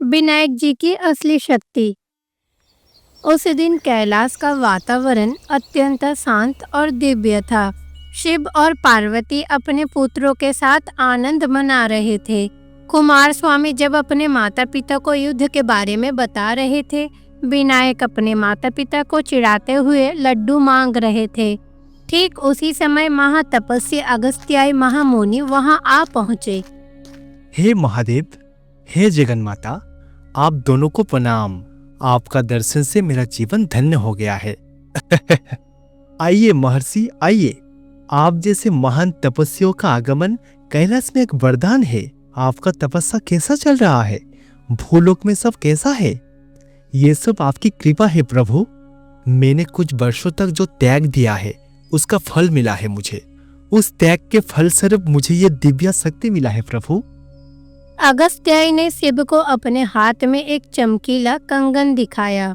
विनायक जी की असली शक्ति। उस दिन कैलाश का वातावरण अत्यंत शांत और दिव्य था। शिव और पार्वती अपने पुत्रों के साथ आनंद मना रहे थे। कुमार स्वामी जब अपने माता पिता को युद्ध के बारे में बता रहे थे, विनायक अपने माता पिता को चिढ़ाते हुए लड्डू मांग रहे थे। ठीक उसी समय महातपस्वी अगस्त्याय महामुनि वहां आ पहुंचे। हे महादेव, हे जगन्माता, आप दोनों को प्रणाम। आपका दर्शन से मेरा जीवन धन्य हो गया है। आइए महर्षि, आइए। आप जैसे महान तपस्वियों का आगमन कैलाश में एक वरदान है। आपका तपस्या कैसा चल रहा है? भूलोक में सब कैसा है? ये सब आपकी कृपा है प्रभु। मैंने कुछ वर्षों तक जो त्याग दिया है उसका फल मिला है मुझे। उस त्याग के फलस्वरूप मुझे ये दिव्य शक्ति मिला है प्रभु। अगस्त्याय ने शिव को अपने हाथ में एक चमकीला कंगन दिखाया।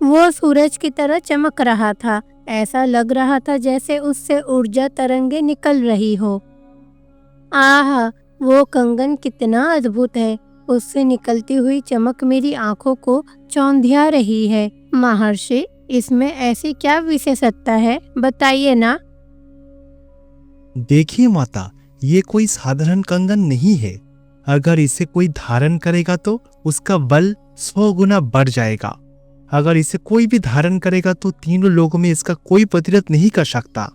वो सूरज की तरह चमक रहा था। ऐसा लग रहा था जैसे उससे ऊर्जा तरंगे निकल रही हो। आह, वो कंगन कितना अद्भुत है। उससे निकलती हुई चमक मेरी आंखों को चौंधिया रही है। महर्षि, इसमें ऐसी क्या विशेषता है, बताइए ना। देखिए माता, ये कोई साधारण कंगन नहीं है। अगर इसे कोई धारण करेगा तो उसका बल 100 गुना बढ़ जाएगा। अगर इसे कोई भी धारण करेगा तो तीनों लोगों में इसका कोई प्रतिरोध नहीं कर सकता।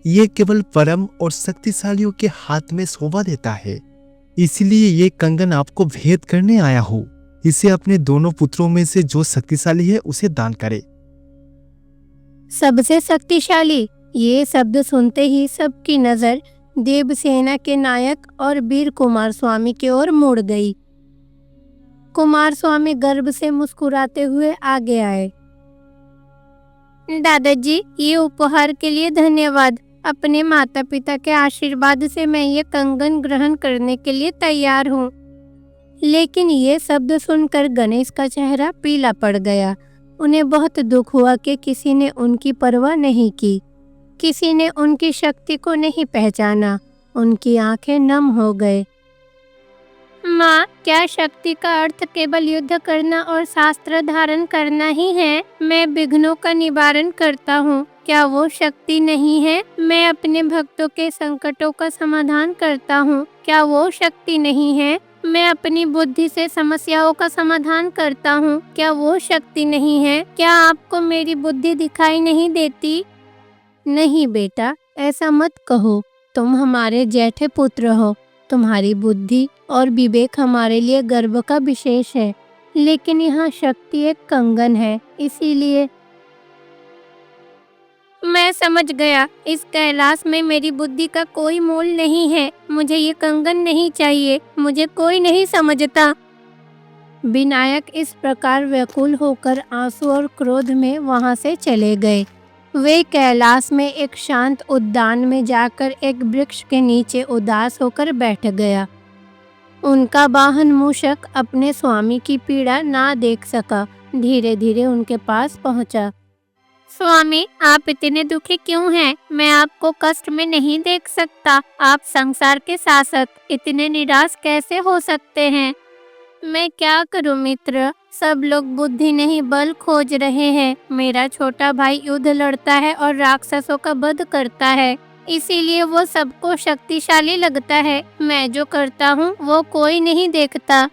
ये केवल परम और शक्तिशालियों के हाथ में शोभा देता है। इसलिए ये कंगन आपको भेद करने आया हूँ। इसे अपने दोनों पुत्रों में से जो शक्तिशाली है उसे दान करे। सबसे शक्तिशाली, ये शब्द सुनते ही सबकी नजर देवसेना के नायक और वीर कुमार स्वामी की ओर मुड़ गई। कुमार स्वामी गर्व से मुस्कुराते हुए आगे आए। दादाजी, ये उपहार के लिए धन्यवाद। अपने माता पिता के आशीर्वाद से मैं ये कंगन ग्रहण करने के लिए तैयार हूँ। लेकिन ये शब्द सुनकर गणेश का चेहरा पीला पड़ गया। उन्हें बहुत दुख हुआ कि किसी ने उनकी परवाह नहीं की। किसी ने उनकी शक्ति को नहीं पहचाना। उनकी आंखें नम हो गए। माँ, क्या शक्ति का अर्थ केवल युद्ध करना और शास्त्र धारण करना ही है? मैं विघ्नों का निवारण करता हूँ, क्या वो शक्ति नहीं है? मैं अपने भक्तों के संकटों का समाधान करता हूँ, क्या वो शक्ति नहीं है? मैं अपनी बुद्धि से समस्याओं का समाधान करता हूँ, क्या वो शक्ति नहीं है? क्या आपको मेरी बुद्धि दिखाई नहीं देती? नहीं बेटा, ऐसा मत कहो। तुम हमारे जेठे पुत्र हो। तुम्हारी बुद्धि और विवेक हमारे लिए गर्व का विशेष है। लेकिन यहाँ शक्ति एक कंगन है, इसीलिए। मैं समझ गया। इस कैलाश में मेरी बुद्धि का कोई मोल नहीं है। मुझे ये कंगन नहीं चाहिए। मुझे कोई नहीं समझता। विनायक इस प्रकार व्याकुल होकर आंसू और क्रोध में वहां से चले गए। वे कैलाश में एक शांत उद्यान में जाकर एक वृक्ष के नीचे उदास होकर बैठ गया। उनका वाहन मूषक अपने स्वामी की पीड़ा ना देख सका। धीरे धीरे उनके पास पहुंचा। स्वामी, आप इतने दुखी क्यों हैं? मैं आपको कष्ट में नहीं देख सकता। आप संसार के शासक इतने निराश कैसे हो सकते हैं? मैं क्या करूं मित्र, सब लोग बुद्धि नहीं बल खोज रहे हैं। मेरा छोटा भाई युद्ध लड़ता है और राक्षसों का वध करता है, इसीलिए वो सबको शक्तिशाली लगता है। मैं जो करता हूँ वो कोई नहीं देखता।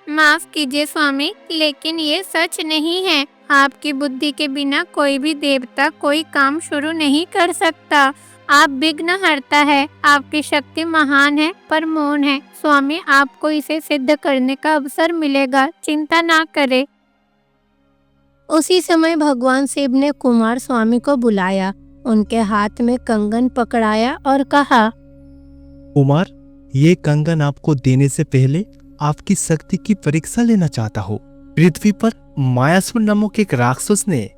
माफ कीजिए स्वामी, लेकिन ये सच नहीं है। आपकी बुद्धि के बिना कोई भी देवता कोई काम शुरू नहीं कर सकता। आप विघ्न हरता है। आपकी शक्ति महान है पर मौन है। स्वामी, आपको इसे सिद्ध करने का अवसर मिलेगा, चिंता ना करें। उसी समय भगवान शिव ने कुमार स्वामी को बुलाया, उनके हाथ में कंगन पकड़ाया और कहा, कुमार, ये कंगन आपको देने से पहले आपकी शक्ति की परीक्षा लेना चाहता हूँ। पृथ्वी पर मायासुर नामक एक राक्षस ने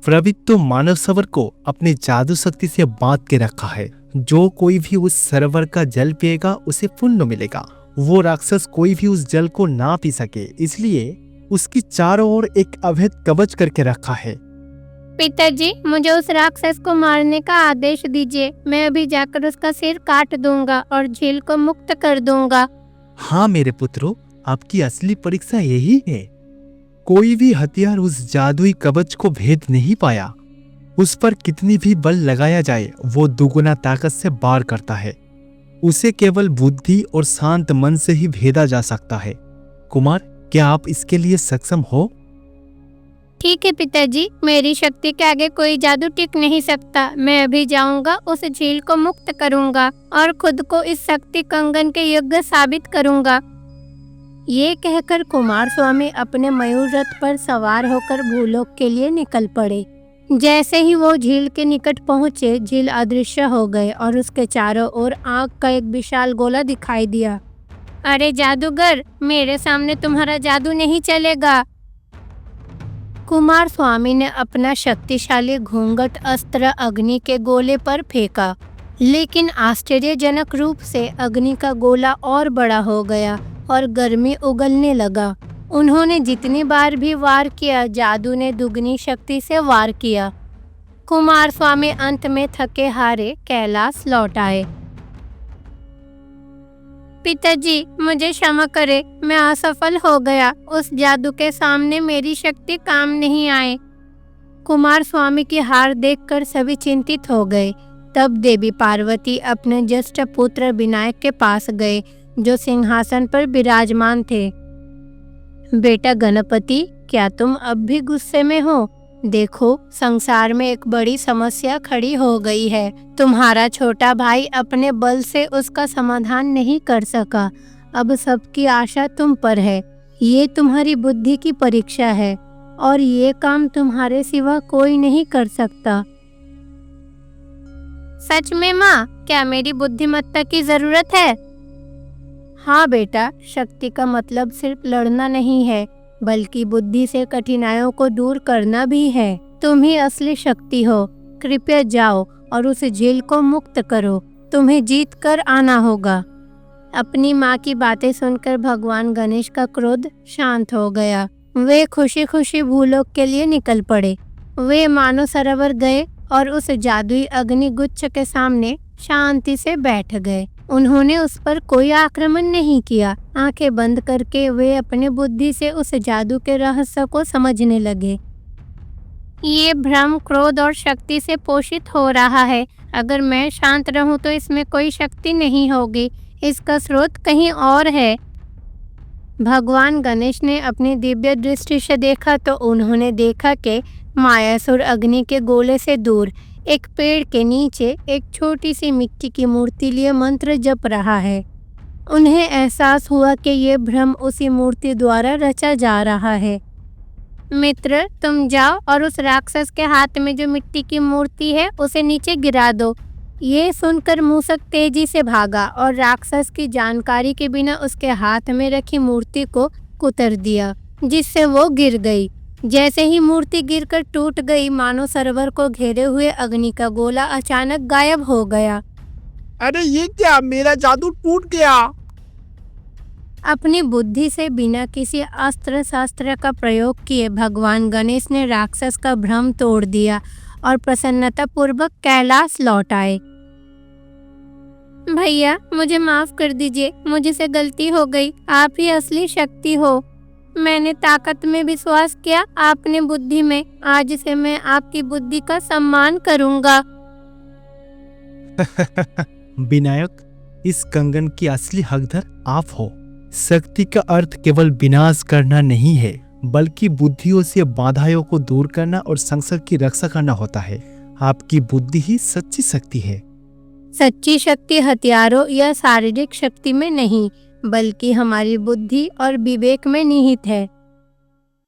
प्रवृत्त मानव सरोवर को अपनी जादू शक्ति से बांध के रखा है। जो कोई भी उस सरोवर का जल पिएगा उसे पुण्य मिलेगा। वो राक्षस कोई भी उस जल को ना पी सके, इसलिए उसकी चारों ओर एक अवैध कवच करके रखा है। पिताजी, मुझे उस राक्षस को मारने का आदेश दीजिए। मैं अभी जाकर उसका सिर काट दूंगा और झील को मुक्त कर दूंगा। हाँ मेरे पुत्रों, आपकी असली परीक्षा यही है। कोई भी हथियार उस जादुई कवच को भेद नहीं पाया। उस पर कितनी भी बल लगाया जाए वो दुगुना ताकत से वार करता है। उसे केवल बुद्धि और शांत मन से ही भेदा जा सकता है। कुमार, क्या आप इसके लिए सक्षम हो? ठीक है पिताजी, मेरी शक्ति के आगे कोई जादू टिक नहीं सकता। मैं अभी जाऊंगा, उस झील को मुक्त करूंगा और खुद को इस शक्ति कंगन के योग्य साबित करूंगा। ये कहकर कुमार स्वामी अपने मयूर रथ पर सवार होकर भूलोक के लिए निकल पड़े। जैसे ही वो झील के निकट पहुंचे, झील अदृश्य हो गए और उसके चारों ओर आग का एक विशाल गोला दिखाई दिया। अरे जादूगर, मेरे सामने तुम्हारा जादू नहीं चलेगा। कुमार स्वामी ने अपना शक्तिशाली घूंघट अस्त्र अग्नि के गोले पर फेंका, लेकिन आश्चर्यजनक रूप से अग्नि का गोला और बड़ा हो गया और गर्मी उगलने लगा। उन्होंने जितनी बार भी वार किया, जादू ने दुगनी शक्ति से वार किया। कुमार स्वामी अंत में थके हारे कैलाश लौट आए। पिताजी, मुझे क्षमा करे, मैं असफल हो गया। उस जादू के सामने मेरी शक्ति काम नहीं आए। कुमार स्वामी की हार देखकर सभी चिंतित हो गए। तब देवी पार्वती अपने ज्येष्ठ पुत्र विनायक के पास गए, जो सिंहासन पर विराजमान थे। बेटा गणपति, क्या तुम अब भी गुस्से में हो? देखो, संसार में एक बड़ी समस्या खड़ी हो गई है। तुम्हारा छोटा भाई अपने बल से उसका समाधान नहीं कर सका। अब सबकी आशा तुम पर है। ये तुम्हारी बुद्धि की परीक्षा है और ये काम तुम्हारे सिवा कोई नहीं कर सकता। सच में माँ, क्या मेरी बुद्धिमत्ता की जरूरत है? हाँ बेटा, शक्ति का मतलब सिर्फ लड़ना नहीं है, बल्कि बुद्धि से कठिनाइयों को दूर करना भी है। तुम ही असली शक्ति हो। कृपया जाओ और उस झील को मुक्त करो। तुम्हें जीत कर आना होगा। अपनी माँ की बातें सुनकर भगवान गणेश का क्रोध शांत हो गया। वे खुशी खुशी भूलोक के लिए निकल पड़े। वे मानो सरोवर गए और उस जादुई अग्नि गुच्छ के सामने शांति से बैठ गए। उन्होंने उस पर कोई आक्रमण नहीं किया। आंखें बंद करके वे अपने बुद्धि से उस जादू के रहस्य को समझने लगे। ये भ्रम क्रोध और शक्ति से पोषित हो रहा है। अगर मैं शांत रहूं तो इसमें कोई शक्ति नहीं होगी। इसका स्रोत कहीं और है। भगवान गणेश ने अपनी दिव्य दृष्टि से देखा तो उन्होंने देखा कि मायासुर अग्नि के गोले से दूर एक पेड़ के नीचे एक छोटी सी मिट्टी की मूर्ति लिए मंत्र जप रहा है। उन्हें एहसास हुआ कि ये भ्रम उसी मूर्ति द्वारा रचा जा रहा है। मित्र, तुम जाओ और उस राक्षस के हाथ में जो मिट्टी की मूर्ति है उसे नीचे गिरा दो। ये सुनकर मूसक तेजी से भागा और राक्षस की जानकारी के बिना उसके हाथ में रखी मूर्ति को कुतर दिया, जिससे वो गिर गई। जैसे ही मूर्ति गिरकर टूट गई, मानो सरोवर को घेरे हुए अग्नि का गोला अचानक गायब हो गया। अरे ये क्या, मेरा जादू टूट गया। अपनी बुद्धि से बिना किसी अस्त्र शस्त्र का प्रयोग किए भगवान गणेश ने राक्षस का भ्रम तोड़ दिया और प्रसन्नता पूर्वक कैलाश लौट आए। भैया, मुझे माफ कर दीजिए, मुझसे गलती हो गई। आप ही असली शक्ति हो। मैंने ताकत में विश्वास किया, आपने बुद्धि में। आज से मैं आपकी बुद्धि का सम्मान करूंगा। विनायक, इस कंगन की असली हकदार आप हो। शक्ति का अर्थ केवल विनाश करना नहीं है, बल्कि बुद्धियों से बाधाओं को दूर करना और संसार की रक्षा करना होता है। आपकी बुद्धि ही सच्ची शक्ति है। सच्ची शक्ति हथियारों या शारीरिक शक्ति में नहीं, बल्कि हमारी बुद्धि और विवेक में निहित है।